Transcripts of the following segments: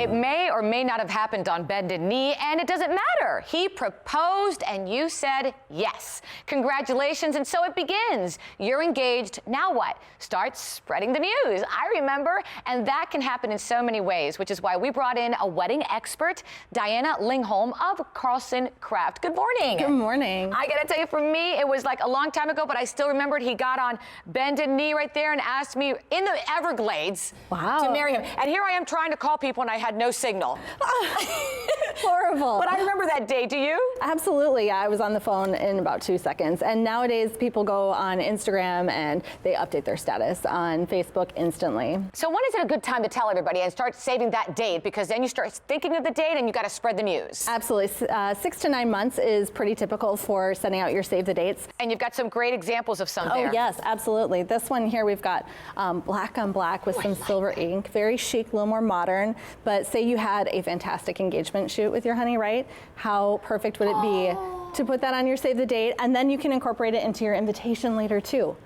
It may or may not have happened on bended knee, and it doesn't matter. He proposed and you said yes. Congratulations, and so it begins. You're engaged. Now what? Start spreading the news. I remember, and that can happen in so many ways, which is why we brought in a wedding expert, Dianna Lyngholm of Carlson Craft. Good morning. Good morning. I gotta tell you, for me, it was like a long time ago, but I still remembered he got on bended knee right there and asked me in the Everglades to marry him. And here I am trying to call people and I had no signal. Horrible. But I remember that day, do you? Absolutely, I was on the phone in about 2 seconds. And nowadays people go on Instagram and they update their status on Facebook instantly. So when is it a good time to tell everybody and start saving that date? Because then you start thinking of the date and you gotta spread the news. Absolutely, 6 to 9 months is pretty typical for sending out your save the dates. And you've got some great examples of some there. Oh yes, absolutely. This one here we've got black on black with some silver ink, very chic, a little more modern. But say you had a fantastic engagement shoot with your honey, right? How perfect would it be to put that on your save the date, and then you can incorporate it into your invitation later too.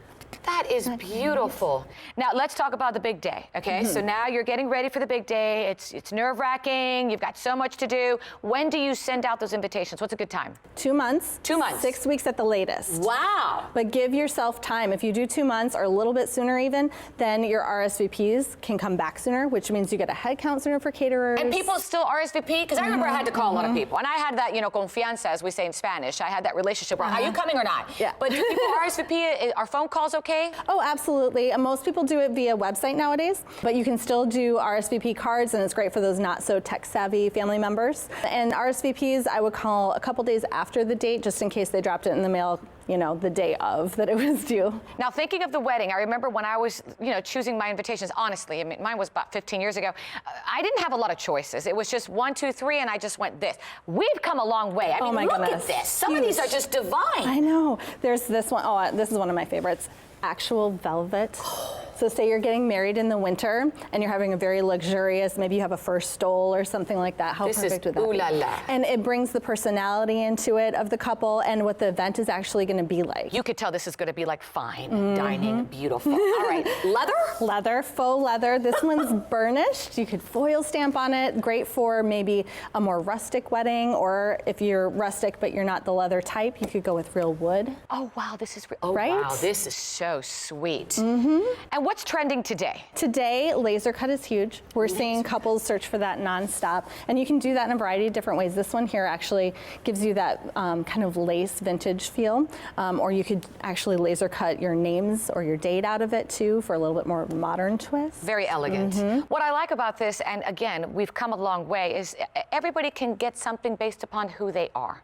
That is beautiful. Now let's talk about the big day, okay? So now you're getting ready for the big day. It's nerve-wracking. You've got so much to do. When do you send out those invitations? What's a good time? 2 months. 2 months. 6 weeks at the latest. Wow. But give yourself time. If you do 2 months or a little bit sooner even, then your RSVPs can come back sooner, which means you get a head count sooner for caterers. And people still RSVP? Because I remember I had to call a lot of people. And I had that, confianza, as we say in Spanish. I had that relationship where, are you coming or not? Yeah. But do people RSVP? Are phone calls okay? Oh, absolutely. And most people do it via website nowadays, but you can still do RSVP cards, and it's great for those not so tech-savvy family members. And RSVPs, I would call a couple days after the date, just in case they dropped it in the mail, the day of that it was due. Now, thinking of the wedding, I remember when I was, choosing my invitations, honestly, I mean, mine was about 15 years ago. I didn't have a lot of choices. It was just 1, 2, 3, and I just went this. We've come a long way. I mean, look at this. Some of these are just divine. I know. There's this one. Oh, this is one of my favorites. Actual velvet. So say you're getting married in the winter and you're having a very luxurious, maybe you have a first stole or something like that. How perfect would that be? Ooh la la. And it brings the personality into it of the couple and what the event is actually going to be like. You could tell this is going to be like fine dining, beautiful. All right, leather? Leather, faux leather. This one's burnished. You could foil stamp on it. Great for maybe a more rustic wedding, or if you're rustic but you're not the leather type, you could go with real wood. Oh wow, this is right? Wow, this is so sweet. And what's trending today? Today, laser cut is huge. We're seeing couples search for that nonstop, and you can do that in a variety of different ways. This one here actually gives you that kind of lace vintage feel, or you could actually laser cut your names or your date out of it too for a little bit more modern twist. Very elegant. What I like about this, and again, we've come a long way, is everybody can get something based upon who they are.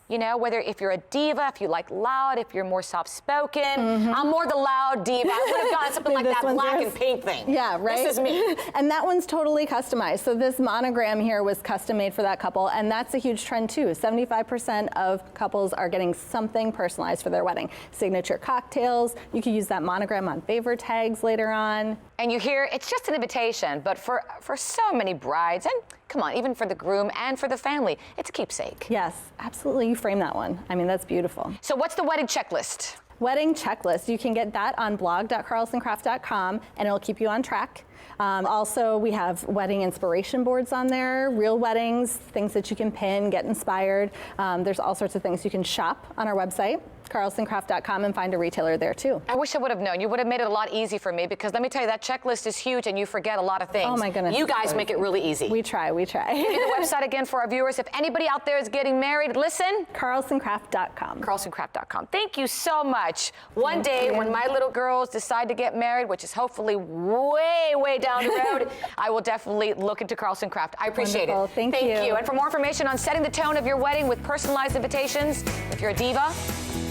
Whether if you're a diva, if you like loud, if you're more soft-spoken. I'm more the loud diva. I would have gotten something like that black and pink thing. Yeah, right? This is me. And that one's totally customized. So this monogram here was custom made for that couple, and that's a huge trend too. 75% of couples are getting something personalized for their wedding. Signature cocktails, you could use that monogram on favor tags later on. And you hear, it's just an invitation, but for so many brides, and come on, even for the groom and for the family, it's a keepsake. Yes, absolutely. You frame that one. I mean, that's beautiful. So what's the wedding checklist? Wedding checklist. You can get that on blog.carlsoncraft.com, and it'll keep you on track. Also, we have wedding inspiration boards on there, real weddings, things that you can pin, get inspired. There's all sorts of things you can shop on our website, carlsoncraft.com, and find a retailer there too. I wish I would have known. You would have made it a lot easy for me, because let me tell you, that checklist is huge and you forget a lot of things. Oh my goodness. You guys make it really easy. We try. Give me the website again for our viewers. If anybody out there is getting married, listen. carlsoncraft.com. carlsoncraft.com. Thank you so much. One day when my little girls decide to get married, which is hopefully way, way down the road, I will definitely look into Carlson Craft. I appreciate it. Thank you. And for more information on setting the tone of your wedding with personalized invitations, if you're a diva,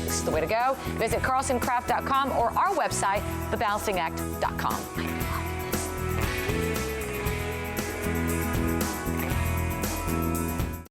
this is the way to go. Visit carlsoncraft.com or our website, thebalancingAct.com.